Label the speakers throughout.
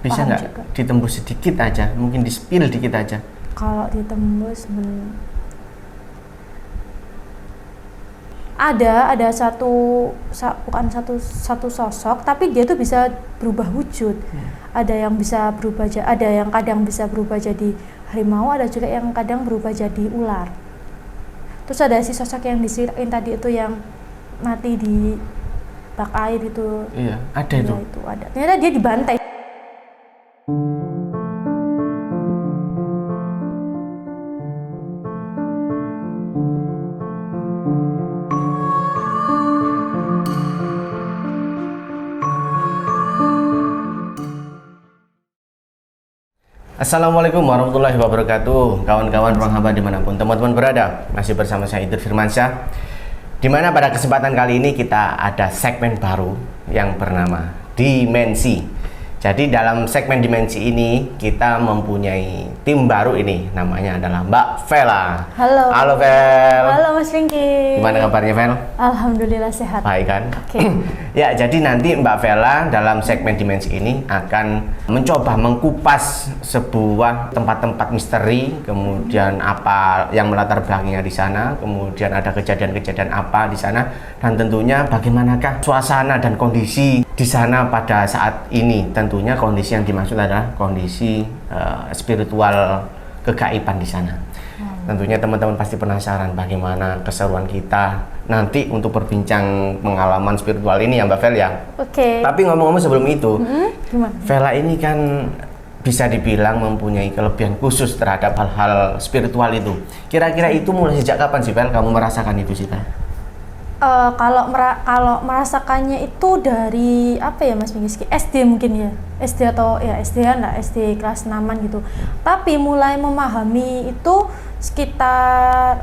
Speaker 1: Bisa nggak ditembus sedikit aja, mungkin di-spill dikit aja.
Speaker 2: Kalau ditembus ada bukan satu sosok, tapi dia tuh bisa berubah wujud. Ada yang bisa berubah, ada yang kadang bisa berubah jadi harimau, ada juga yang kadang berubah jadi ular. Terus ada si sosok yang diceritain tadi itu yang mati di bak air itu.
Speaker 1: Iya, ada itu.
Speaker 2: Itu ada. Ternyata dia dibantai.
Speaker 1: Assalamualaikum warahmatullahi wabarakatuh. Kawan-kawan ruang hamba dimanapun teman-teman berada, masih bersama saya Idris Firmansyah, dimana pada kesempatan kali ini kita ada segmen baru yang bernama Dimensi. Jadi dalam segmen Dimensi ini kita mempunyai tim baru ini, namanya adalah Mbak Vela.
Speaker 2: Halo.
Speaker 1: Halo Vel.
Speaker 2: Halo Mas Ringki.
Speaker 1: Gimana kabarnya Vel?
Speaker 2: Alhamdulillah sehat.
Speaker 1: Baik kan?
Speaker 2: Oke.
Speaker 1: Ya, jadi nanti Mbak Vela dalam segmen Dimensi ini akan mencoba mengkupas sebuah tempat-tempat misteri, kemudian apa yang melatar belakangnya di sana, kemudian ada kejadian-kejadian apa di sana, dan tentunya bagaimanakah suasana dan kondisi di sana pada saat ini. Tentunya kondisi yang dimaksud adalah kondisi spiritual kegaiban di sana. Tentunya teman-teman pasti penasaran bagaimana keseruan kita nanti untuk berbincang pengalaman spiritual ini ya Mbak Vel ya.
Speaker 2: Oke.
Speaker 1: Tapi ngomong-ngomong sebelum itu,
Speaker 2: Gimana?
Speaker 1: Vela ini kan bisa dibilang mempunyai kelebihan khusus terhadap hal-hal spiritual itu. Kira-kira itu mulai sejak kapan sih Vel kamu merasakan itu sih Vel?
Speaker 2: Kalau merasakannya itu dari apa ya Mas Minggi? SD mungkin ya, SD atau ya SD-an lah, SD kelas 6-an gitu. Tapi mulai memahami itu sekitar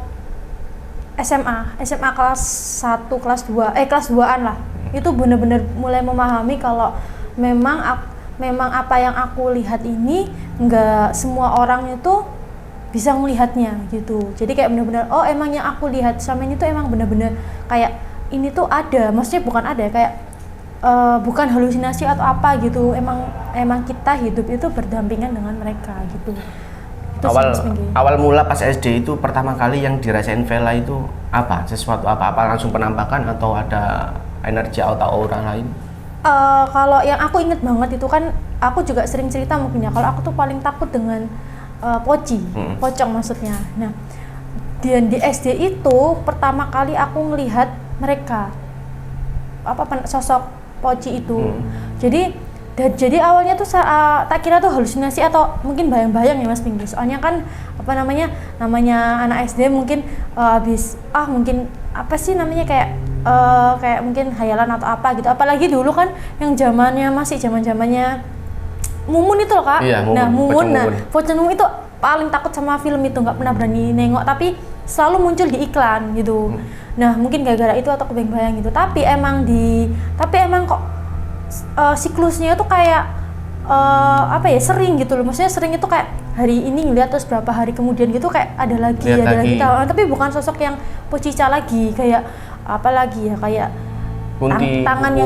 Speaker 2: SMA kelas 1, kelas 2, kelas 2-an lah. Itu benar-benar mulai memahami kalau memang apa yang aku lihat ini nggak semua orang itu bisa melihatnya gitu. Jadi kayak benar-benar emang yang aku lihat selama ini tuh emang benar-benar kayak ini tuh ada, maksudnya bukan ada kayak bukan halusinasi atau apa gitu. Emang kita hidup itu berdampingan dengan mereka gitu. Itu
Speaker 1: awal mula pas SD itu pertama kali yang dirasain Vela itu apa? Sesuatu apa langsung penampakan atau ada energi atau aura lain?
Speaker 2: Kalau yang aku inget banget itu kan aku juga sering cerita mungkin ya, kalau aku tuh paling takut dengan pocong maksudnya. Nah, di SD itu pertama kali aku ngelihat mereka sosok poci itu. Jadi awalnya tuh tak kira tuh halusinasi atau mungkin bayang-bayang ya Mas Pinggir. Soalnya kan namanya anak SD mungkin mungkin apa sih namanya kayak mungkin hayalan atau apa gitu. Apalagi dulu kan yang zamannya Mumun itu loh Kak.
Speaker 1: Iya,
Speaker 2: Mumun. Pocong Mumun itu paling takut sama film itu, nggak pernah berani nengok, tapi selalu muncul di iklan gitu. Nah, mungkin gara-gara itu atau kebayang-bayang gitu. Tapi emang kok siklusnya itu kayak sering gitu loh. Maksudnya sering itu kayak hari ini ngeliat terus berapa hari kemudian gitu kayak ada lagi. Tapi bukan sosok yang pocica lagi, kayak apa lagi ya, kayak tangan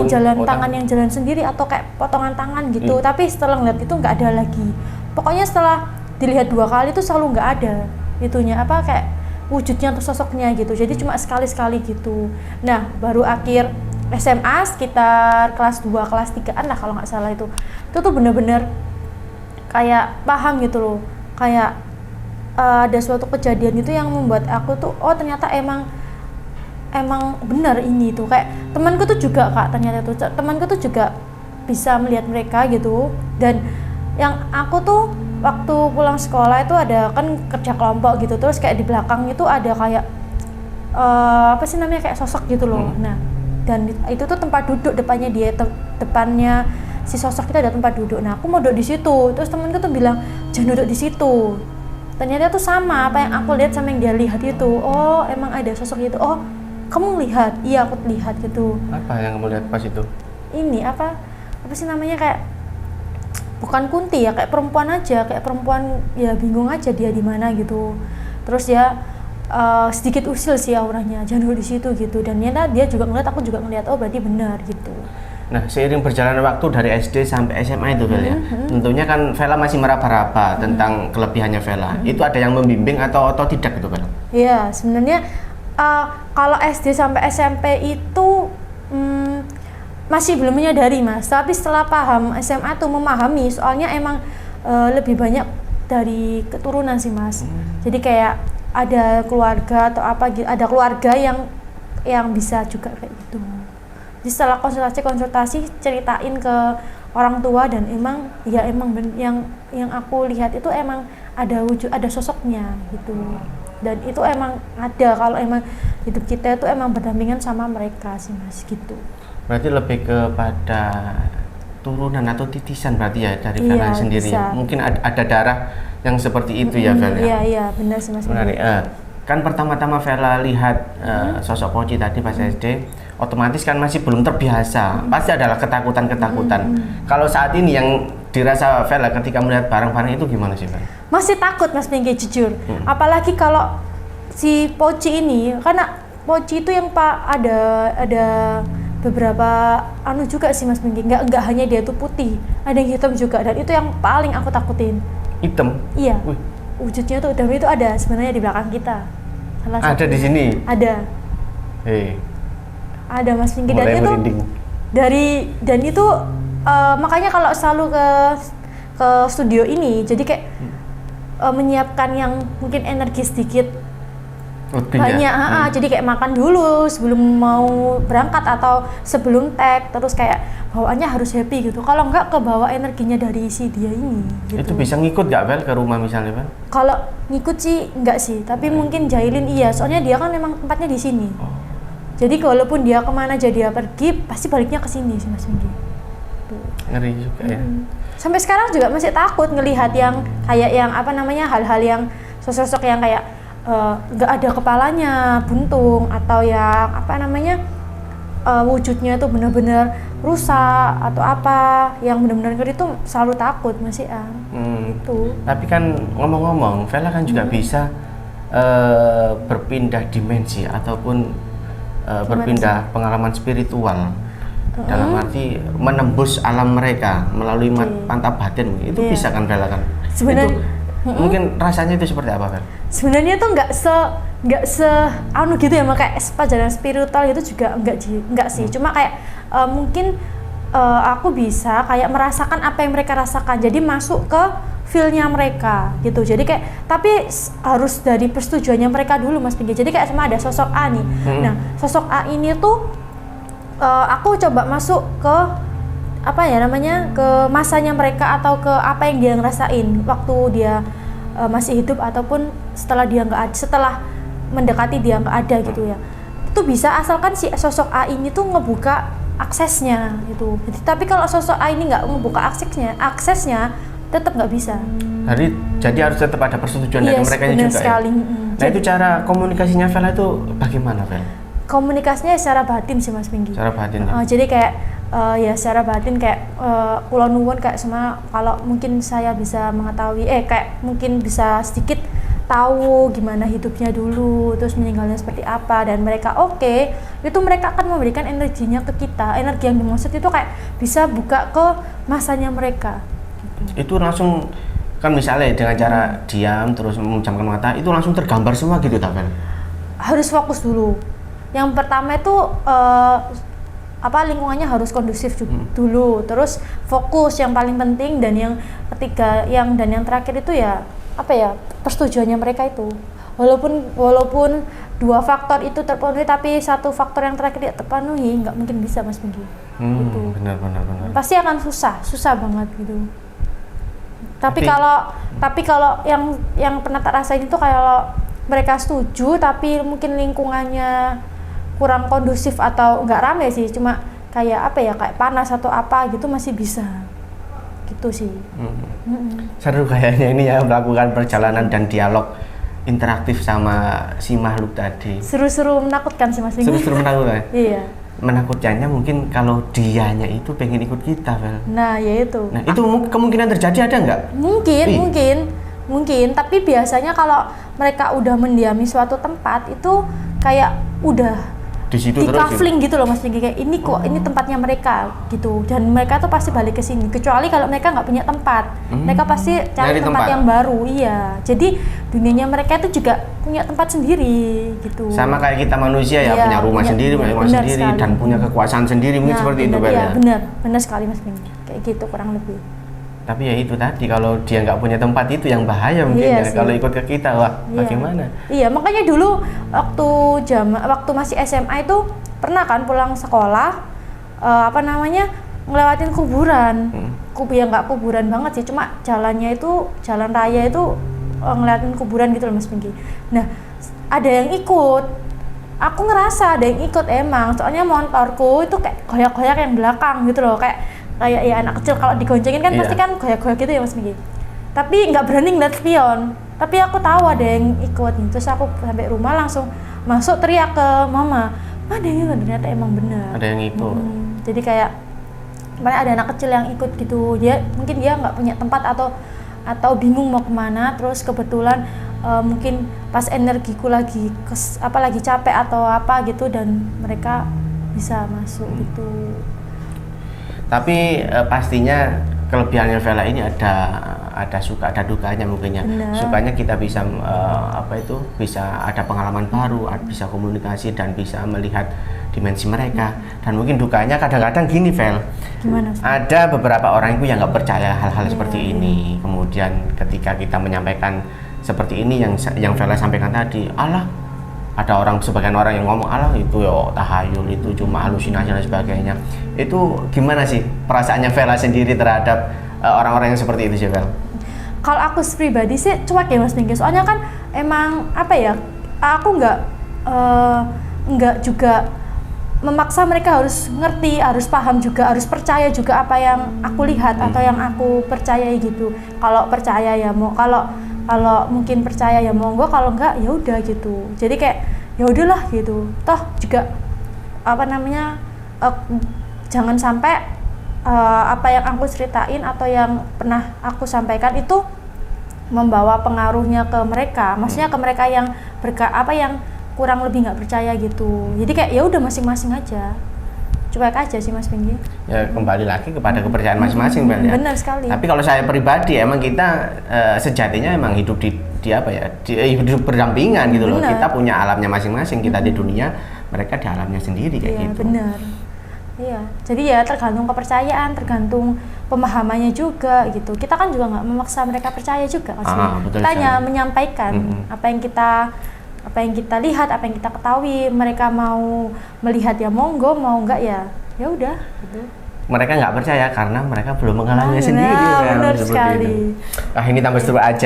Speaker 2: yang jalan sendiri atau kayak potongan tangan gitu. Tapi setelah ngeliat itu nggak ada lagi. Pokoknya setelah dilihat 2 kali itu selalu nggak ada itunya kayak wujudnya atau sosoknya gitu. Jadi cuma sekali-sekali gitu. Nah, baru akhir SMA sekitar kelas 2, kelas 3-an lah kalau nggak salah itu tuh bener-bener kayak paham gitu loh. Kayak ada suatu kejadian itu yang membuat aku tuh ternyata emang benar ini tuh. Kayak temanku tuh juga Kak, ternyata tuh temanku tuh juga bisa melihat mereka gitu. Dan yang aku tuh waktu pulang sekolah itu ada kan kerja kelompok gitu, terus kayak di belakang itu ada kayak kayak sosok gitu loh. Nah, dan itu tuh tempat duduk depannya depannya si sosok itu ada tempat duduk. Nah, aku mau duduk di situ. Terus temanku tuh bilang, "Jangan duduk di situ." Ternyata tuh sama apa yang aku lihat sama yang dia lihat itu. Oh, emang ada sosok itu. Oh, kamu lihat? Iya, aku lihat gitu.
Speaker 1: Apa yang kamu lihat pas itu?
Speaker 2: Ini apa sih namanya, kayak bukan kunti ya, kayak perempuan aja, kayak perempuan ya, bingung aja dia di mana gitu. Terus ya sedikit usil sih auranya, jangan duduk di situ gitu. Dan ternyata dia juga ngeliat, aku juga ngeliat, oh berarti benar gitu.
Speaker 1: Nah, seiring berjalannya waktu dari SD sampai SMA itu Vel ya, tentunya kan Vela masih meraba-raba tentang kelebihannya Vela. Itu ada yang membimbing atau otodidak gitu Vel?
Speaker 2: Iya, sebenarnya kalau SD sampai SMP itu masih belum menyadari Mas, tapi setelah paham SMA tuh memahami, soalnya emang lebih banyak dari keturunan sih Mas. Jadi kayak ada keluarga atau apa gitu, ada keluarga yang bisa juga kayak gitu. Jadi setelah konsultasi ceritain ke orang tua dan emang yang aku lihat itu emang ada sosoknya gitu. Dan itu emang ada kalau emang hidup kita itu emang berdampingan sama mereka sih Mas gitu.
Speaker 1: Berarti lebih kepada turunan atau titisan berarti ya dari Vela sendiri.
Speaker 2: Bisa.
Speaker 1: Mungkin ada darah yang seperti itu ya Vela.
Speaker 2: Iya benar sih Mas.
Speaker 1: Menarik. Kan pertama-tama Vela lihat sosok Poci tadi pas SD, otomatis kan masih belum terbiasa. Pasti adalah ketakutan. Kalau saat ini yang dirasa Vela ketika melihat barang-barang itu gimana sih Vela?
Speaker 2: Masih takut Mas Pinky jujur. Apalagi kalau si Poci ini, karena Poci itu yang ada beberapa juga sih Mas Pinky. Enggak hanya dia tuh putih, ada yang hitam juga, dan itu yang paling aku takutin.
Speaker 1: Hitam?
Speaker 2: Iya. Wujudnya tuh hitam, itu ada sebenarnya di belakang kita.
Speaker 1: Ada di sini?
Speaker 2: Ada. Ada Mas Pinky, dan itu
Speaker 1: merinding.
Speaker 2: dan itu makanya kalau selalu ke studio ini jadi kayak menyiapkan yang mungkin energi sedikit banyak, jadi kayak makan dulu sebelum mau berangkat atau sebelum tag, terus kayak bawaannya harus happy gitu. Kalau enggak kebawa energinya dari si dia ini gitu.
Speaker 1: Itu bisa ngikut nggak Vel ke rumah misalnya Vel?
Speaker 2: Kalau ngikut sih enggak sih, tapi mungkin jahilin iya, soalnya dia kan memang tempatnya di sini. Jadi walaupun dia kemana aja dia pergi, pasti baliknya ke sini sih Mas Windy.
Speaker 1: Ngeri juga ya.
Speaker 2: Sampai sekarang juga masih takut ngelihat yang kayak yang hal-hal yang sosok-sosok yang kayak nggak ada kepalanya, buntung, atau yang wujudnya tuh benar-benar rusak atau apa yang benar-benar ngeri, itu selalu takut masih Tuh.
Speaker 1: Tapi kan ngomong-ngomong, Vela kan juga bisa berpindah dimensi ataupun berpindah pengalaman spiritual. Dalam arti menembus alam mereka melalui mata batin, itu bisa kan Vela kan?
Speaker 2: Sebenarnya
Speaker 1: mungkin rasanya itu seperti apa Vel?
Speaker 2: Sebenarnya tuh nggak se gitu ya, kayak pelajaran spiritual itu juga enggak sih. Cuma kayak mungkin aku bisa kayak merasakan apa yang mereka rasakan, jadi masuk ke feel-nya mereka gitu. Jadi kayak tapi harus dari persetujuannya mereka dulu Mas Pinky. Jadi kayak sama ada sosok A nih. Nah, sosok A ini tuh aku coba masuk ke ke masanya mereka atau ke apa yang dia ngerasain waktu dia masih hidup ataupun setelah dia nggak ada, setelah mendekati dia nggak ada gitu ya. Itu bisa asalkan si sosok A ini tuh ngebuka aksesnya gitu. Tapi kalau sosok A ini nggak ngebuka aksesnya tetap nggak bisa.
Speaker 1: Jadi harus tetap ada persetujuan dari mereka juga
Speaker 2: sekali.
Speaker 1: Ya. Nah, itu cara komunikasinya Vela itu bagaimana Vel?
Speaker 2: Komunikasinya secara batin sih Mas Pinky.
Speaker 1: Secara batin.
Speaker 2: Jadi kayak ya secara batin kayak kula nuwun kayak sama kalau mungkin saya bisa mengetahui kayak mungkin bisa sedikit tahu gimana hidupnya dulu, terus meninggalnya seperti apa, dan mereka itu mereka akan memberikan energinya ke kita. Energi yang dimaksud itu kayak bisa buka ke masanya mereka gitu.
Speaker 1: Itu langsung kan misalnya dengan cara diam terus memejamkan mata, itu langsung tergambar semua gitu tak Vel?
Speaker 2: Harus fokus dulu. Yang pertama itu lingkungannya harus kondusif dulu, terus fokus yang paling penting, dan yang ketiga yang terakhir itu ya persetujuannya mereka itu. Walaupun dua faktor itu terpenuhi, tapi satu faktor yang terakhir tidak terpenuhi, nggak mungkin bisa Mas Pinky. Gitu.
Speaker 1: Benar.
Speaker 2: Pasti akan susah banget gitu. Tapi kalau yang pernah tak rasain itu kalau mereka setuju tapi mungkin lingkungannya kurang kondusif atau nggak rame sih, cuma kayak kayak panas atau apa gitu, masih bisa gitu sih.
Speaker 1: Seru kayaknya ini ya, melakukan perjalanan dan dialog interaktif sama si makhluk tadi.
Speaker 2: Seru-seru menakutkan sih Mas Pinky.
Speaker 1: Seru-seru menakutkan.
Speaker 2: Iya.
Speaker 1: Menakutkannya mungkin kalau dianya itu pengen ikut kita Vel.
Speaker 2: Nah ya itu.
Speaker 1: Nah itu kemungkinan terjadi ada nggak? Mungkin, tapi biasanya kalau mereka udah mendiami suatu tempat itu kayak udah di situ
Speaker 2: di
Speaker 1: terus
Speaker 2: kafling gitu loh Mas Pinggi, kayak ini kok ini tempatnya mereka gitu, dan mereka tuh pasti balik ke sini kecuali kalau mereka nggak punya tempat. Mereka pasti cari tempat yang baru. Iya, jadi dunianya mereka itu juga punya tempat sendiri gitu.
Speaker 1: Sama kayak kita manusia ya,
Speaker 2: Iya,
Speaker 1: punya rumah sendiri, punya rumah sendiri
Speaker 2: sekali.
Speaker 1: dan punya kekuasaan sendiri, mungkin seperti itu Bel ya.
Speaker 2: Benar sekali Mas Pinggi, kayak gitu kurang lebih.
Speaker 1: Tapi ya itu tadi, kalau dia nggak punya tempat itu yang bahaya mungkin ya. Kalau ikut ke kita, wah bagaimana?
Speaker 2: Iya, makanya dulu waktu masih SMA itu pernah kan pulang sekolah, ngelewatin kuburan. Ya nggak kuburan banget sih, cuma jalannya itu jalan raya itu ngeliatin kuburan gitu loh Mas Pinggi. Nah, ada yang ikut. Aku ngerasa ada yang ikut emang, soalnya motorku itu kayak goyak-goyak yang belakang gitu loh, kayak ya anak kecil kalau digoncengin kan pasti kan goyak-goyak gitu ya Mas Miki. Tapi nggak berani ngeliat spion. Tapi aku tahu ada yang ikut. Terus aku sampai rumah langsung masuk teriak ke mama, ada yang ikut, ternyata emang benar.
Speaker 1: Ada yang ikut.
Speaker 2: Jadi kayak kemarin ada anak kecil yang ikut gitu. Mungkin dia nggak punya tempat atau bingung mau kemana. Terus kebetulan mungkin pas energiku lagi capek atau apa gitu, dan mereka bisa masuk gitu.
Speaker 1: Tapi pastinya kelebihannya Vela ini ada suka ada dukanya mungkinnya. Sukanya kita bisa bisa ada pengalaman baru, bisa komunikasi dan bisa melihat dimensi mereka. Dan mungkin dukanya kadang-kadang gini Vel.
Speaker 2: Gimana?
Speaker 1: Ada beberapa orang itu yang nggak percaya hal-hal seperti ini. Kemudian ketika kita menyampaikan seperti ini yang Vela sampaikan tadi, ada sebagian orang yang ngomong itu ya tahayul, itu cuma halusinasi dan sebagainya. Itu gimana sih perasaannya Vela sendiri terhadap orang-orang yang seperti itu sih Vel?
Speaker 2: Kalau aku pribadi sih cuek ya Mas Minggi, soalnya kan emang aku nggak juga memaksa mereka harus ngerti, harus paham juga, harus percaya juga apa yang aku lihat atau yang aku percayai gitu. Kalau percaya ya mau, kalau mungkin percaya ya monggo, kalau enggak ya udah gitu. Jadi kayak ya udahlah gitu. Toh juga jangan sampai apa yang aku ceritain atau yang pernah aku sampaikan itu membawa pengaruhnya ke mereka. Maksudnya ke mereka yang yang kurang lebih nggak percaya gitu. Jadi kayak ya udah masing-masing aja. Cuek aja sih Mas Pinggi. Ya
Speaker 1: kembali lagi kepada kepercayaan masing-masing Bel ya.
Speaker 2: Benar sekali.
Speaker 1: Tapi kalau saya pribadi emang kita sejatinya emang hidup di hidup berdampingan gitu loh. Kita punya alamnya masing-masing, kita di dunia, mereka di alamnya sendiri kayak gitu.
Speaker 2: Benar. Iya. Jadi ya tergantung kepercayaan, tergantung pemahamannya juga gitu. Kita kan juga nggak memaksa mereka percaya juga kan. Kita hanya menyampaikan apa yang kita lihat, apa yang kita ketahui. Mereka mau melihat ya monggo, mau enggak ya udah gitu.
Speaker 1: Mereka nggak percaya karena mereka belum mengalaminya sendiri kan,
Speaker 2: benar sekali.
Speaker 1: Ini tambah seru aja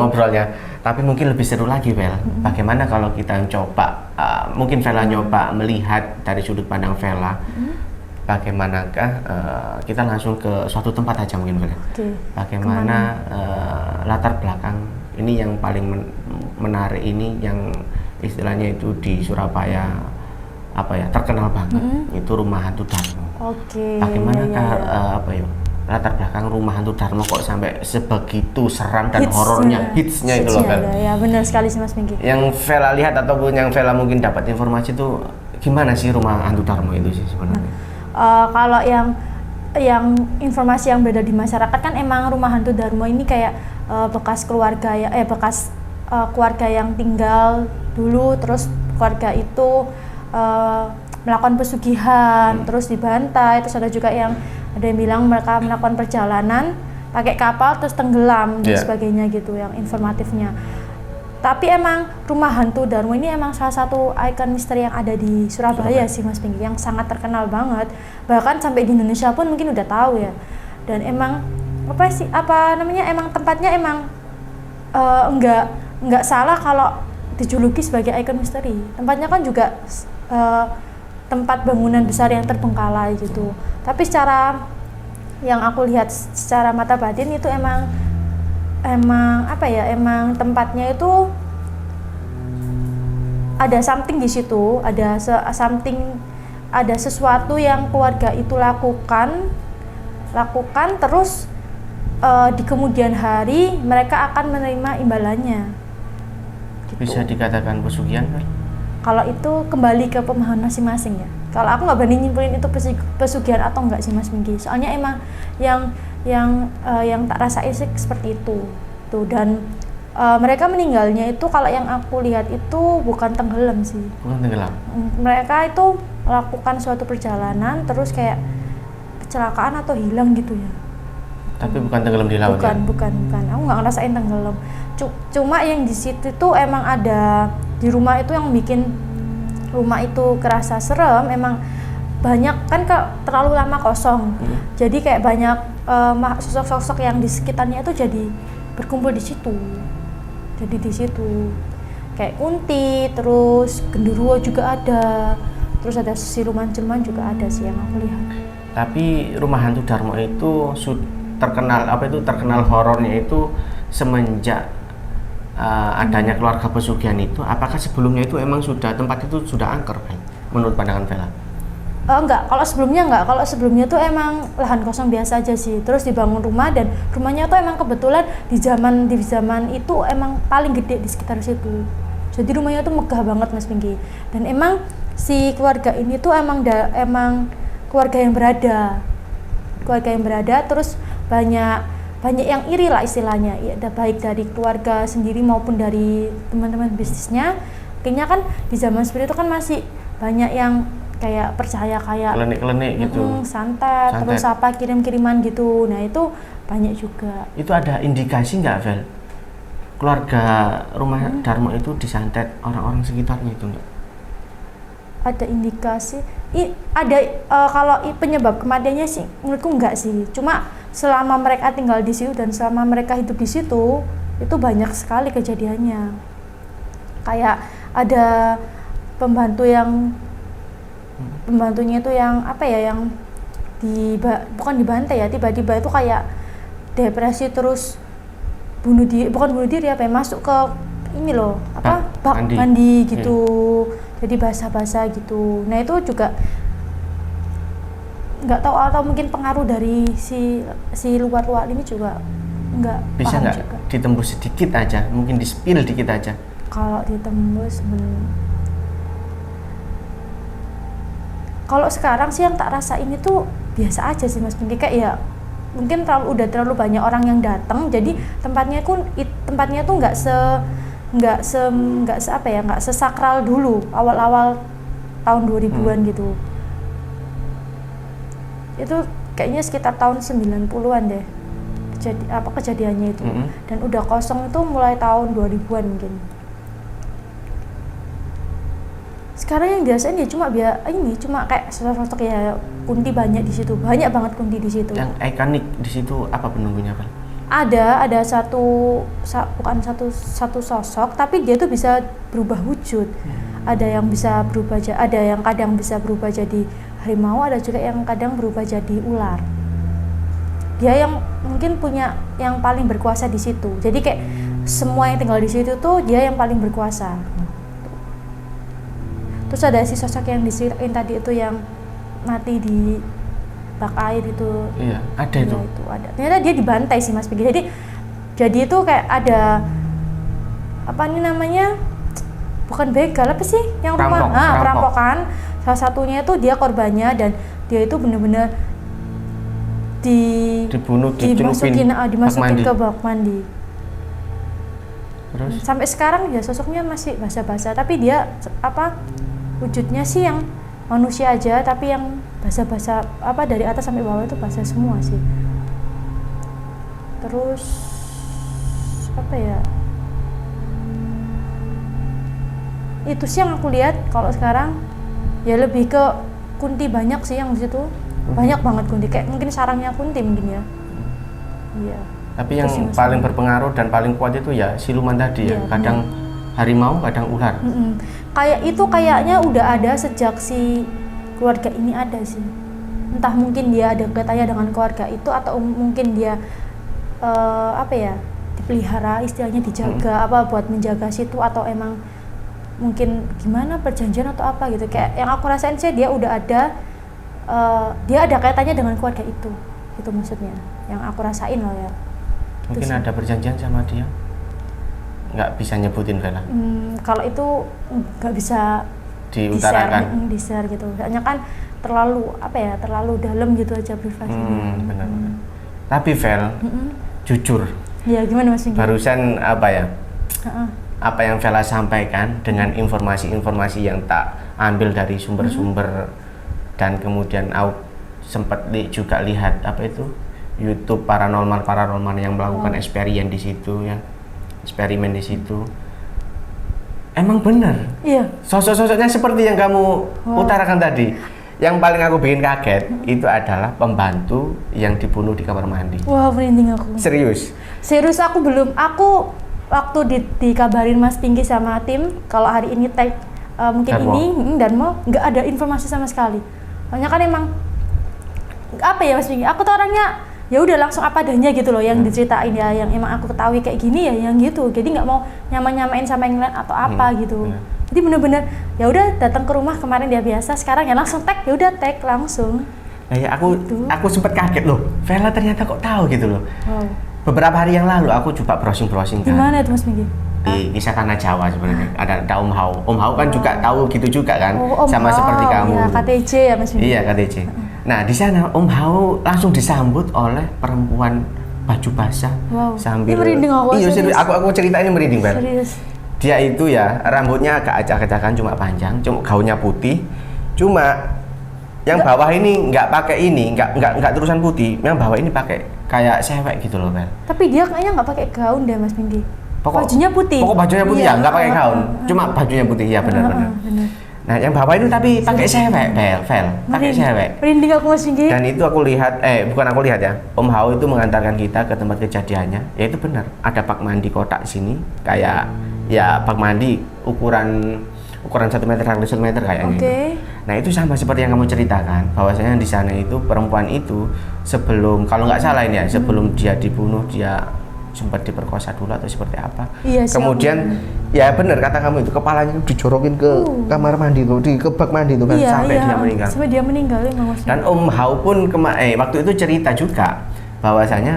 Speaker 1: ngobrolnya. Tapi mungkin lebih seru lagi Vel. Bagaimana kalau kita coba mungkin Vela nyoba melihat dari sudut pandang Vela. Bagaimanakah kita langsung ke suatu tempat aja mungkin Vela. Bagaimana latar belakang ini yang paling menarik ini, yang istilahnya itu di Surabaya terkenal banget, itu Rumah Hantu Darmo. Bagaimana latar belakang Rumah Hantu Darmo kok sampai sebegitu seram dan horornya, hitsnya itu loh Vel.
Speaker 2: Ya benar sekali sih Mas Minggi.
Speaker 1: Yang Vela lihat ataupun yang Vela mungkin dapat informasi itu gimana sih Rumah Hantu Darmo itu sih sebenarnya?
Speaker 2: Kalau yang informasi yang beda di masyarakat kan emang Rumah Hantu Darmo ini kayak bekas keluarga yang tinggal dulu, terus keluarga itu melakukan pesugihan, terus dibantai. Terus ada juga yang bilang mereka melakukan perjalanan pakai kapal terus tenggelam dan sebagainya gitu, yang informatifnya. Tapi emang Rumah Hantu Darmo ini emang salah satu ikon misteri yang ada di Surabaya sih Mas Pinggi, yang sangat terkenal banget. Bahkan sampai di Indonesia pun mungkin udah tahu ya. Dan emang emang tempatnya emang nggak salah kalau dijuluki sebagai ikon misteri. Tempatnya kan juga tempat bangunan besar yang terbengkalai gitu. Tapi yang aku lihat secara mata batin itu emang tempatnya itu ada something di situ, ada sesuatu yang keluarga itu lakukan terus di kemudian hari mereka akan menerima imbalannya. Gitu.
Speaker 1: Bisa dikatakan pesugihan kan?
Speaker 2: kalau itu kembali ke pemahaman masing-masing ya. Kalau aku nggak berani nyimpulin itu pesugihan atau enggak sih Mas Minggi. Soalnya emang yang tak rasain sih seperti itu. Tuh dan mereka meninggalnya itu kalau yang aku lihat itu bukan tenggelam sih.
Speaker 1: Bukan tenggelam.
Speaker 2: Mereka itu melakukan suatu perjalanan terus kayak kecelakaan atau hilang gitu ya.
Speaker 1: Tapi bukan tenggelam di laut.
Speaker 2: Bukan. Aku nggak ngerasain tenggelam. Cuma yang di situ tuh emang ada di rumah itu yang bikin rumah itu kerasa serem. Emang banyak kan terlalu lama kosong. Jadi kayak banyak sosok-sosok yang di sekitarnya itu jadi berkumpul di situ. Jadi di situ kayak kunti, terus genderuwo juga ada, terus ada siluman-siluman juga ada sih yang aku lihat.
Speaker 1: Tapi rumah hantu Darmo itu terkenal horornya itu semenjak adanya keluarga pesugihan itu. Apakah sebelumnya itu emang tempat itu sudah angker, menurut pandangan Vela?
Speaker 2: Enggak, kalau sebelumnya tuh emang lahan kosong biasa aja sih. Terus dibangun rumah dan rumahnya tuh emang kebetulan di zaman itu emang paling gede di sekitar situ. Jadi rumahnya tuh megah banget Mas Minggi. Dan emang si keluarga ini tuh emang keluarga yang berada. Terus banyak yang iri lah istilahnya. Ya, baik dari keluarga sendiri maupun dari teman-teman bisnisnya. Kayaknya kan di zaman seperti itu kan masih banyak yang kayak percaya kayak
Speaker 1: klenik-klenik gitu,
Speaker 2: santet, terus apa kirim-kiriman gitu. Nah itu banyak juga.
Speaker 1: Itu ada indikasi nggak, Vel? Keluarga rumah Darmo itu disantet orang-orang sekitarnya itu nggak?
Speaker 2: Ada indikasi. Kalau penyebab kematiannya sih menurutku enggak sih. Cuma selama mereka tinggal di situ dan selama mereka hidup di situ itu banyak sekali kejadiannya. Kayak ada pembantunya itu yang yang bukan dibantai ya, tiba-tiba itu kayak depresi terus bukan bunuh diri masuk ke ini loh bak mandi gitu. Jadi basah-basah gitu. Nah itu juga nggak tahu atau mungkin pengaruh dari si luar ini juga nggak
Speaker 1: bisa nggak ditembus sedikit aja, mungkin di spill dikit aja.
Speaker 2: Kalau ditembus kalau sekarang sih yang tak rasain itu biasa aja sih Mas Minggi, kayak ya mungkin udah terlalu banyak orang yang datang, jadi tempatnya tuh nggak sesakral dulu awal-awal tahun 2000-an gitu. Itu kayaknya sekitar tahun 90-an deh kejadiannya itu. Dan udah kosong itu mulai tahun 2000-an mungkin. Sekarang yang dirasain ya cuma kayak sosok-sosok ya kunti banyak di situ, banyak banget kunti di situ.
Speaker 1: Yang ikonik di situ apa penunggunya, Pak?
Speaker 2: Ada bukan satu sosok, tapi dia tuh bisa berubah wujud. Ada yang bisa berubah, ada yang kadang bisa berubah jadi harimau, ada juga yang kadang berubah jadi ular. Dia yang mungkin punya yang paling berkuasa di situ. Jadi kayak semua yang tinggal di situ tuh dia yang paling berkuasa. Terus ada si sosok yang disirain tadi itu yang mati di bak air itu.
Speaker 1: Iya, ada itu.
Speaker 2: Ya, itu ada. Ternyata dia dibantai sih Mas Pegi. Jadi itu kayak ada bukan begal apa sih? Yang perampokan. Salah satunya itu dia korbannya dan dia itu benar-benar dimasukin ke bak mandi.
Speaker 1: Terus?
Speaker 2: Sampai sekarang ya sosoknya masih basah-basah, tapi dia wujudnya sih yang manusia aja, tapi yang basah-basah dari atas sampai bawah itu basah semua sih. Terus itu sih yang aku lihat. Kalau sekarang ya lebih ke kunti banyak sih yang di situ. Banyak banget kunti, kayak mungkin sarangnya kunti mungkin ya. Iya.
Speaker 1: Tapi yang paling berpengaruh dan paling kuat itu ya siluman tadi ya. Kadang harimau, kadang ular. Kayak
Speaker 2: itu kayaknya udah ada sejak si keluarga ini ada sih. Entah mungkin dia ada kaitannya dengan keluarga itu atau mungkin dia dipelihara, istilahnya dijaga buat menjaga situ, atau emang mungkin gimana perjanjian atau apa gitu. Kayak yang aku rasain sih dia udah ada dia ada kaitannya dengan keluarga itu maksudnya yang aku rasain loh ya.
Speaker 1: Mungkin ada perjanjian sama dia, nggak bisa nyebutin Vela.
Speaker 2: Kalau itu nggak bisa
Speaker 1: diutarakan.
Speaker 2: Di share gitu. Soalnya kan terlalu terlalu dalam gitu aja privasinya.
Speaker 1: Benar. Tapi Vel, jujur.
Speaker 2: Ya gimana Mas Minggi?
Speaker 1: Barusan apa yang Vela sampaikan dengan informasi-informasi yang tak ambil dari sumber-sumber dan kemudian aku sempat juga lihat YouTube paranormal yang melakukan eksperimen di situ. Emang benar.
Speaker 2: Iya.
Speaker 1: Sosok-sosoknya seperti yang kamu utarakan tadi. Yang paling aku bikin kaget itu adalah pembantu yang dibunuh di kamar mandi.
Speaker 2: Wah, merinding aku.
Speaker 1: Serius aku
Speaker 2: waktu dikabarin Mas Pinky sama tim kalau hari ini tag mungkin ini dan mau nggak ada informasi sama sekali. Soalnya kan emang Mas Pinky, aku tuh orangnya ya udah langsung apa adanya gitu loh yang diceritain ya, yang emang aku ketahui kayak gini ya yang gitu. Jadi nggak mau nyamain sama yang lain atau apa gitu. Jadi bener-bener ya udah datang ke rumah kemarin dia biasa, sekarang ya langsung tag, ya udah tag langsung.
Speaker 1: Nah ya aku sempat kaget loh, Vela ternyata kok tahu gitu loh.
Speaker 2: Wow.
Speaker 1: Beberapa hari yang lalu aku coba browsing kan.
Speaker 2: Gimana itu Mas Minggi?
Speaker 1: Di kisah tanah Jawa sebenarnya ada Om Hao. Om Hao kan juga tahu gitu juga kan, sama seperti kamu.
Speaker 2: Ya, KTJ ya Mas Minggi.
Speaker 1: Iya KTJ. Nah di sana Om Hao langsung disambut oleh perempuan baju basah sambil.
Speaker 2: Ini merinding aku.
Speaker 1: Iya serius. Aku ceritain merinding banget.
Speaker 2: Serius.
Speaker 1: Dia itu ya rambutnya agak acak-acakan, cuma panjang, cuma gaunnya putih, cuma yang bawah ini nggak terusan putih, yang bawah ini pakai kayak sewek gitu loh Bel.
Speaker 2: Tapi dia kayaknya nggak pakai gaun deh Mas Minggi. Bajunya putih.
Speaker 1: Pokok bajunya putih ya, nggak pakai gaun, cuma bajunya putih ya benar-benar. Nah yang bawah itu tapi pakai sewek Bel, pakai sewek.
Speaker 2: Merinding aku Mas Minggi.
Speaker 1: Dan itu aku lihat, bukan aku lihat ya, Om Hao itu mengantarkan kita ke tempat kejadiannya, ya itu benar, ada bak mandi kotak sini, kayak ya bak mandi ukuran 1 meter kali 1 meter kayaknya.
Speaker 2: Okay.
Speaker 1: Nah itu sama seperti yang kamu ceritakan, bahwasanya di sana itu perempuan itu sebelum, kalau nggak salah ini ya, sebelum dia dibunuh dia sempat diperkosa dulu atau seperti apa.
Speaker 2: Iya,
Speaker 1: kemudian ya benar kata kamu itu, kepalanya dijorokin ke kamar mandi tuh, ke bak mandi tuh kan, sampai dia meninggal.
Speaker 2: Sampai dia meninggal emang Mas.
Speaker 1: Dan Om Hao pun waktu itu cerita juga bahwasanya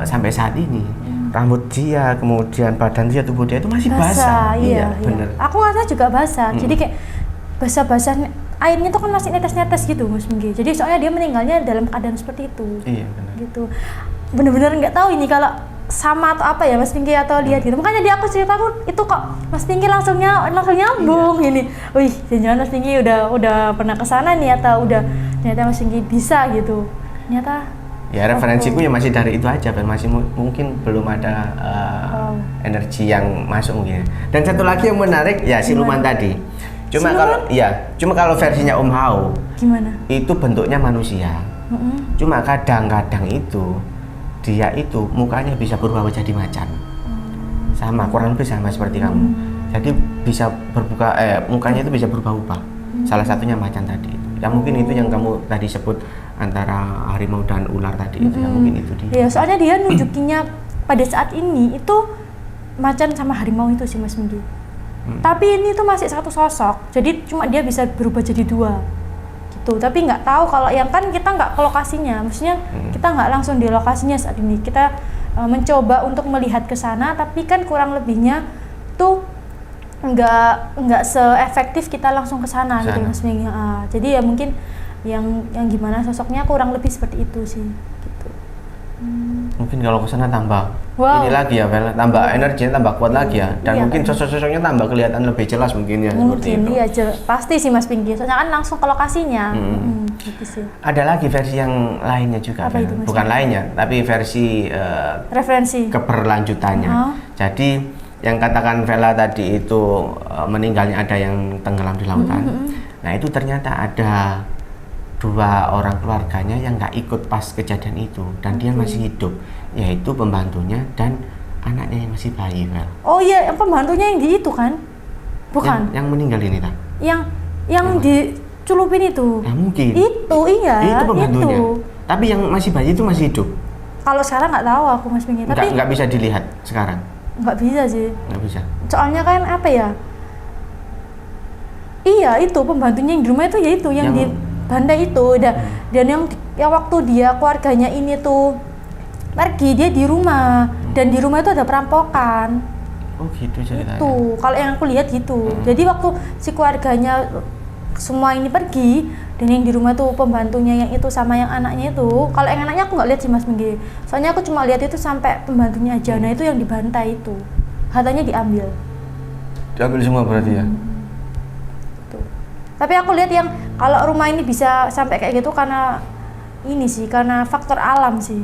Speaker 1: sampai saat ini rambut dia, kemudian badan dia, tubuh dia itu masih basah.
Speaker 2: Iya,
Speaker 1: bener.
Speaker 2: Aku ngerasa juga basah. Jadi kayak basah-basah, airnya tuh kan masih netes-netes gitu Mas Minggi. Jadi soalnya dia meninggalnya dalam keadaan seperti itu.
Speaker 1: Iya benar.
Speaker 2: Gitu. Bener-bener nggak tahu ini kalau sama atau apa ya Mas Minggi atau lihat gitu. Makanya dia aku cerita itu kok Mas Minggi langsung nyambung ini. Wih, jangan Mas Minggi udah pernah kesana nih atau udah ternyata Mas Minggi bisa gitu. Ternyata
Speaker 1: ya referensiku ya masih dari itu aja, masih mungkin belum ada energi yang masuk mungkin. Dan satu lagi yang menarik ya siluman tadi. Cuma kalau versinya Om Hao
Speaker 2: gimana?
Speaker 1: Itu bentuknya manusia. Cuma kadang-kadang itu dia itu mukanya bisa berubah jadi macan. Sama, kurang lebih sama seperti kamu. Jadi bisa mukanya itu bisa berubah-ubah. Salah satunya macan tadi. Ya mungkin itu yang kamu tadi sebut antara harimau dan ular tadi itu, ya mungkin itu dia.
Speaker 2: Iya, soalnya dia nunjukinya pada saat ini itu macan sama harimau itu sih Mas Minggi. Tapi ini tuh masih satu sosok, jadi cuma dia bisa berubah jadi 2 gitu. Tapi nggak tahu kalau yang kan kita nggak ke lokasinya, maksudnya kita nggak langsung di lokasinya saat ini. Kita mencoba untuk melihat ke sana, tapi kan kurang lebihnya tuh nggak seefektif kita langsung ke sana gitu Mas Minggi. Jadi ya mungkin yang gimana sosoknya kurang lebih seperti itu sih gitu.
Speaker 1: Mungkin kalau ke sana tambah ini lagi ya Bella, tambah energinya tambah kuat lagi ya, dan mungkin sosok-sosoknya tambah kelihatan lebih jelas mungkin ya.
Speaker 2: Mungkin iya pasti sih Mas Pinky, soalnya kan langsung ke lokasinya. Gitu sih.
Speaker 1: Ada lagi versi yang lainnya juga,
Speaker 2: apa itu,
Speaker 1: bukan lainnya tapi versi
Speaker 2: referensi keberlanjutannya.
Speaker 1: Jadi yang katakan Vela tadi itu meninggalnya ada yang tenggelam di lautan. Nah itu ternyata ada 2 orang keluarganya yang nggak ikut pas kejadian itu, dan dia masih hidup, yaitu pembantunya dan anaknya yang masih bayi, Vel.
Speaker 2: Oh iya, yang pembantunya yang di itu kan? Bukan?
Speaker 1: Yang meninggal ini tak?
Speaker 2: Yang diculupin itu?
Speaker 1: Nah mungkin.
Speaker 2: Itu iya.
Speaker 1: Itu pembantunya. Itu. Tapi yang masih bayi itu masih hidup.
Speaker 2: Kalau sekarang nggak tahu aku Mas Pinky. Tapi
Speaker 1: nggak bisa dilihat sekarang.
Speaker 2: Nggak bisa sih.
Speaker 1: Nggak bisa. Soalnya
Speaker 2: kan apa ya? Iya itu pembantunya yang di rumah itu ya itu yang di bandai itu, dan yang waktu dia keluarganya ini tuh pergi, dia di rumah, dan di rumah itu ada perampokan.
Speaker 1: Oh gitu ceritanya.
Speaker 2: Itu kalau yang aku lihat gitu. Jadi waktu si keluarganya semua ini pergi dan yang di rumah tuh pembantunya yang itu sama yang anaknya itu, kalau yang anaknya aku nggak lihat sih Mas Minggi, soalnya aku cuma lihat itu sampai pembantunya aja. Nah itu yang dibantai itu hartanya diambil
Speaker 1: semua berarti ya.
Speaker 2: tuh. Tapi aku lihat yang kalau rumah ini bisa sampai kayak gitu karena ini sih, karena faktor alam sih,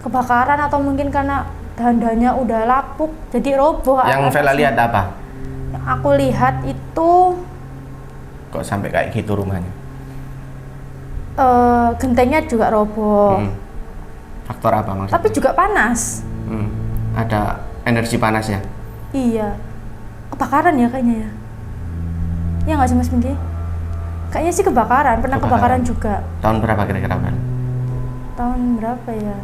Speaker 2: kebakaran atau mungkin karena dandanya udah lapuk jadi roboh.
Speaker 1: Yang Vela lihat apa?
Speaker 2: Yang aku lihat itu
Speaker 1: Kok sampai kayak gitu rumahnya?
Speaker 2: gentengnya juga roboh.
Speaker 1: Faktor apa maksudnya?
Speaker 2: Tapi juga panas.
Speaker 1: Ada energi panasnya?
Speaker 2: Iya. Kebakaran ya kayaknya ya. Iya nggak sih Mas Minggi? Kayaknya sih kebakaran, pernah kebakaran juga.
Speaker 1: Tahun berapa kira-kira Vel?
Speaker 2: Tahun berapa ya?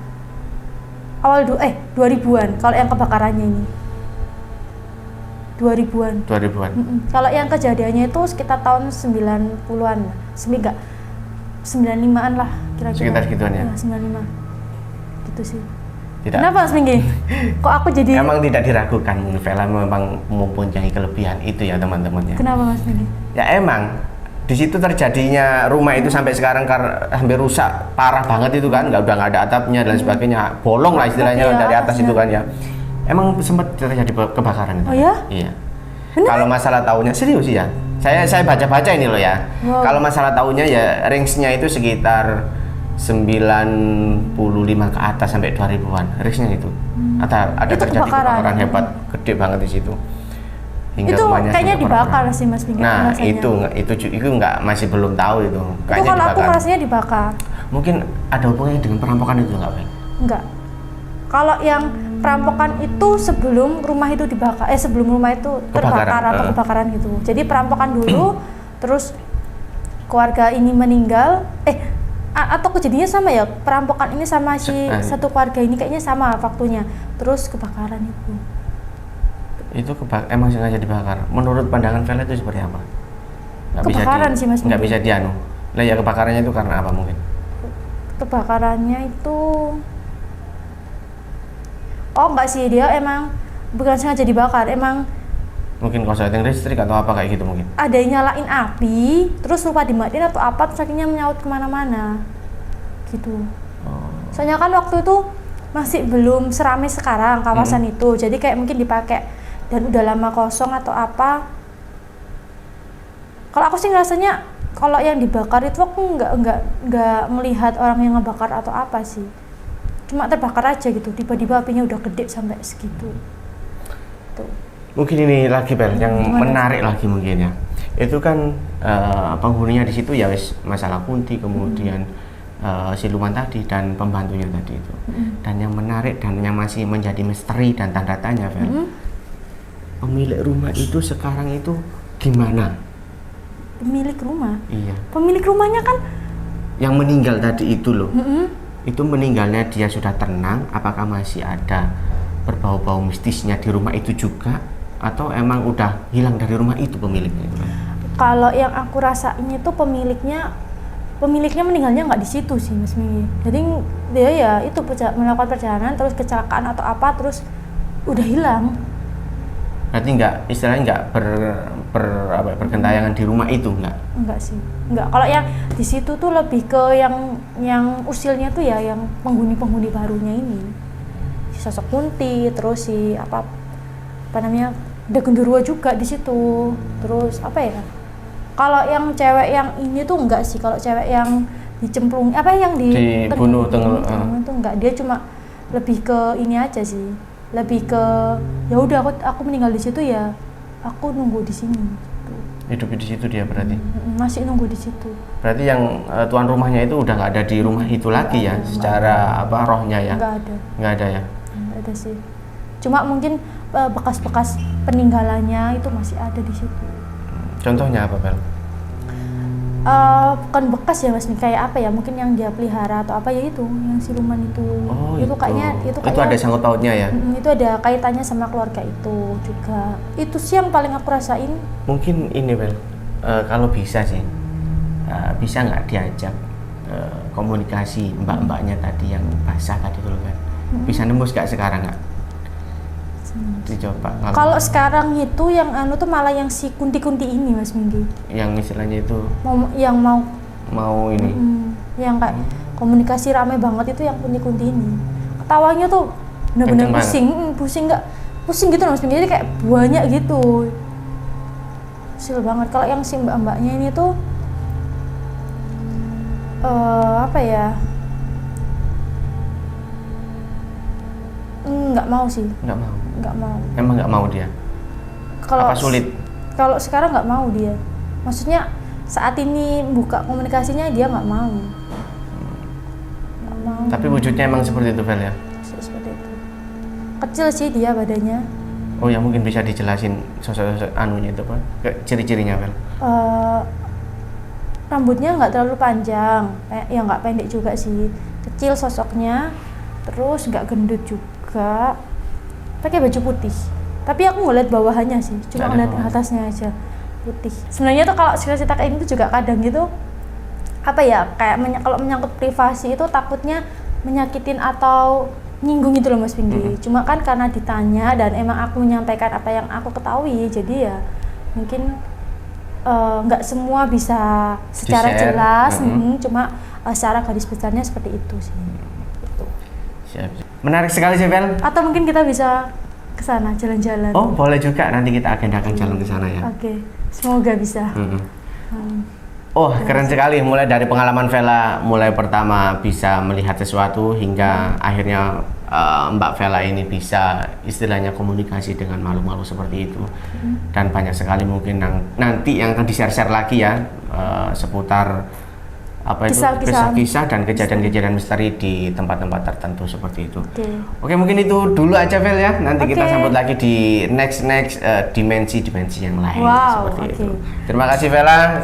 Speaker 2: Awal 2000-an kalau yang kebakarannya ini. 2000-an.
Speaker 1: 2000-an.
Speaker 2: Kalau yang kejadiannya itu sekitar tahun 90-an. 95-an lah kira-kira.
Speaker 1: Sekitar gituan ya?
Speaker 2: 95. Gitu sih.
Speaker 1: Tidak.
Speaker 2: Kenapa Mas Minggi? Kok aku jadi...
Speaker 1: Emang tidak diragukan, Vela memang mempunyai kelebihan itu ya teman-temannya.
Speaker 2: Kenapa Mas Minggi?
Speaker 1: Ya emang di situ terjadinya rumah itu sampai sekarang hampir rusak parah banget itu kan, udah nggak ada atapnya dan sebagainya, bolong lah istilahnya dari atas itu kan ya. Emang sempat terjadi kebakaran itu.
Speaker 2: Oh ya?
Speaker 1: Iya. Kalau masalah tahunnya serius ya. Saya baca-baca ini loh ya.
Speaker 2: Wow.
Speaker 1: Kalau masalah tahunnya ya range-nya itu sekitar 95 ke atas sampai 2000-an. Range-nya itu. Ada
Speaker 2: Itu
Speaker 1: terjadi kebakaran hebat, gede banget di situ. Hingga
Speaker 2: Itu
Speaker 1: rumahnya
Speaker 2: kayaknya
Speaker 1: sampai
Speaker 2: dibakar
Speaker 1: korak-korak.
Speaker 2: sih Mas Minggi.
Speaker 1: Nah,
Speaker 2: rasanya.
Speaker 1: itu nggak masih belum tahu itu.
Speaker 2: Itu
Speaker 1: Kayaknya
Speaker 2: kalau aku
Speaker 1: dibakar.
Speaker 2: rasanya dibakar.
Speaker 1: Mungkin ada hubungannya dengan perampokan itu nggak, Bang?
Speaker 2: Enggak. Kalau yang perampokan itu sebelum rumah itu dibakar, sebelum rumah itu terbakar atau kebakaran gitu. Jadi perampokan dulu, terus keluarga ini meninggal. Atau kejadiannya sama ya? Perampokan ini sama si satu keluarga ini kayaknya sama waktunya. Terus kebakaran itu.
Speaker 1: Itu emang sengaja dibakar. Menurut pandangan Vela itu seperti apa?
Speaker 2: Kebakaran sih Mas.
Speaker 1: Nggak bisa dianu. Lah ya kebakarannya itu karena apa mungkin?
Speaker 2: Kebakarannya itu enggak sih, dia emang bukan sengaja dibakar, emang
Speaker 1: mungkin korsleting listrik atau apa kayak gitu mungkin.
Speaker 2: ada yang nyalain api, terus lupa dimatiin atau apa, terus akhirnya menyaut kemana-mana gitu. Soalnya kan waktu itu masih belum seramai sekarang kawasan itu, jadi kayak mungkin dipakai dan udah lama kosong atau apa. Kalau aku sih ngerasanya kalau yang dibakar itu aku nggak melihat orang yang ngebakar atau apa sih, cuma terbakar aja gitu, tiba-tiba apinya udah gede sampai segitu tuh.
Speaker 1: Mungkin ini lagi Bel, yang
Speaker 2: Gimana?
Speaker 1: menarik lagi mungkin ya. Itu kan penghuninya di situ ya wis masalah Kunti, kemudian siluman tadi dan pembantunya tadi itu. Dan yang menarik dan yang masih menjadi misteri dan tanda tanya Bel. Pemilik rumah itu sekarang itu gimana?
Speaker 2: Pemilik rumah?
Speaker 1: Iya.
Speaker 2: Pemilik rumahnya kan
Speaker 1: Yang meninggal tadi itu loh. Itu meninggalnya dia sudah tenang, apakah masih ada berbau-bau mistisnya di rumah itu juga, atau emang udah hilang dari rumah itu pemiliknya itu?
Speaker 2: kalau yang aku rasain itu pemiliknya meninggalnya nggak di situ sih Mas Minggi. Jadi dia ya itu melakukan perjalanan terus kecelakaan atau apa terus udah hilang.
Speaker 1: Berarti istilahnya nggak bergentayangan di rumah itu
Speaker 2: Enggak sih, enggak. Kalau yang di situ tuh lebih ke yang usilnya tuh ya yang penghuni barunya ini, si sosok Kunti, terus si apa namanya ada genderuwo juga di situ. Terus apa ya? Kalau yang cewek yang ini tuh enggak sih. Kalau cewek yang dicemplung yang
Speaker 1: dibunuh
Speaker 2: itu enggak. Dia cuma lebih ke ini aja sih. Lebih ke ya udah aku meninggal di situ ya. Aku nunggu di sini.
Speaker 1: hidup di situ dia berarti.
Speaker 2: Masih nunggu di situ.
Speaker 1: Berarti yang tuan rumahnya itu udah nggak ada di rumah itu lagi ya, secara rohnya ya? Nggak ada ya?
Speaker 2: Nggak ada sih. Cuma mungkin bekas-bekas peninggalannya itu masih ada di situ.
Speaker 1: Contohnya apa Bel?
Speaker 2: Bukan bekas ya Mas, kayak apa ya? Mungkin yang dia pelihara atau apa ya itu, yang siluman itu.
Speaker 1: Oh,
Speaker 2: itu kayaknya
Speaker 1: itu ada sangkut pautnya ya?
Speaker 2: Itu ada kaitannya sama keluarga itu juga. Itu sih yang paling aku rasain.
Speaker 1: Mungkin ini Bel, kalau bisa sih, bisa nggak diajak komunikasi mbak-mbaknya tadi yang basah tadi dulu kan? Bisa nembus nggak sekarang nggak? dicoba.
Speaker 2: Kalau sekarang itu yang anu tuh malah yang si kunti-kunti ini Mas Minggi.
Speaker 1: Yang istilahnya itu
Speaker 2: Yang
Speaker 1: mau ini.
Speaker 2: yang kayak komunikasi rame banget itu yang kunti-kunti ini. Ketawanya tuh bener-bener
Speaker 1: Kenceng
Speaker 2: pusing nggak pusing gitu Mas Minggi, jadi kayak banyak gitu. Kecil banget. Kalau yang si mbak-mbaknya ini tuh apa ya? Nggak mau sih. Nggak mau.
Speaker 1: Emang nggak mau dia?
Speaker 2: Kalau
Speaker 1: apa sulit?
Speaker 2: Kalau sekarang nggak mau dia. Maksudnya saat ini buka komunikasinya dia nggak mau. Nggak mau.
Speaker 1: Tapi wujudnya emang seperti itu, Vel ya?
Speaker 2: Seperti itu. Kecil sih dia badannya.
Speaker 1: Oh ya, mungkin bisa dijelasin sosok anunya itu, Pak. Ciri-cirinya, Vel.
Speaker 2: Rambutnya nggak terlalu panjang, ya nggak pendek juga sih. Kecil sosoknya, terus nggak gendut juga. Pakai baju putih. Tapi aku ngeliat bawahannya sih, cuma ngeliat atasnya aja putih. Sebenarnya tuh kalau cerita kayak ini tuh juga kadang gitu, apa ya, kayak kalau menyangkut privasi itu takutnya menyakitin atau nyinggung gitu loh Mas Pinggi. Cuma kan karena ditanya dan emang aku menyampaikan apa yang aku ketahui, jadi ya mungkin nggak semua bisa secara jelas, cuma secara garis besarnya seperti itu sih. Gitu.
Speaker 1: Siap. Menarik sekali sih, Vel.
Speaker 2: Atau mungkin kita bisa ke sana jalan-jalan.
Speaker 1: Oh, boleh juga, nanti kita agendakan jalan ke sana ya.
Speaker 2: Oke. Semoga bisa.
Speaker 1: Oh, keren sekali. Mulai dari pengalaman Vela, mulai pertama bisa melihat sesuatu hingga akhirnya Mbak Vela ini bisa istilahnya komunikasi dengan makhluk-makhluk seperti itu. Dan banyak sekali mungkin nanti yang akan di-share lagi ya seputar apa itu kisah-kisah dan kejadian-kejadian misteri di tempat-tempat tertentu seperti itu. Oke, mungkin itu dulu aja, Vel ya. Nanti kita sambut lagi di next dimensi yang lain seperti itu. Terima kasih, Vela.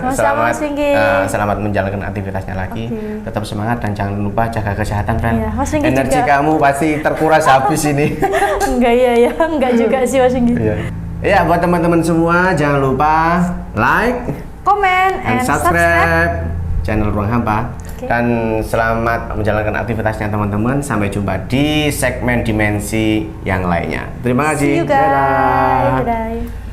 Speaker 1: Selamat menjalankan aktivitasnya lagi. Tetap semangat dan jangan lupa jaga kesehatan, Vel.
Speaker 2: Iya,
Speaker 1: energi juga. Kamu pasti terkuras habis ini.
Speaker 2: Enggak juga sih Mas Singgi.
Speaker 1: Iya, buat teman-teman semua jangan lupa like,
Speaker 2: comment, and subscribe
Speaker 1: channel Ruang Hampa. Dan selamat menjalankan aktivitasnya teman-teman. Sampai jumpa di segmen dimensi yang lainnya. Terima kasih.
Speaker 2: See you guys. Dadah.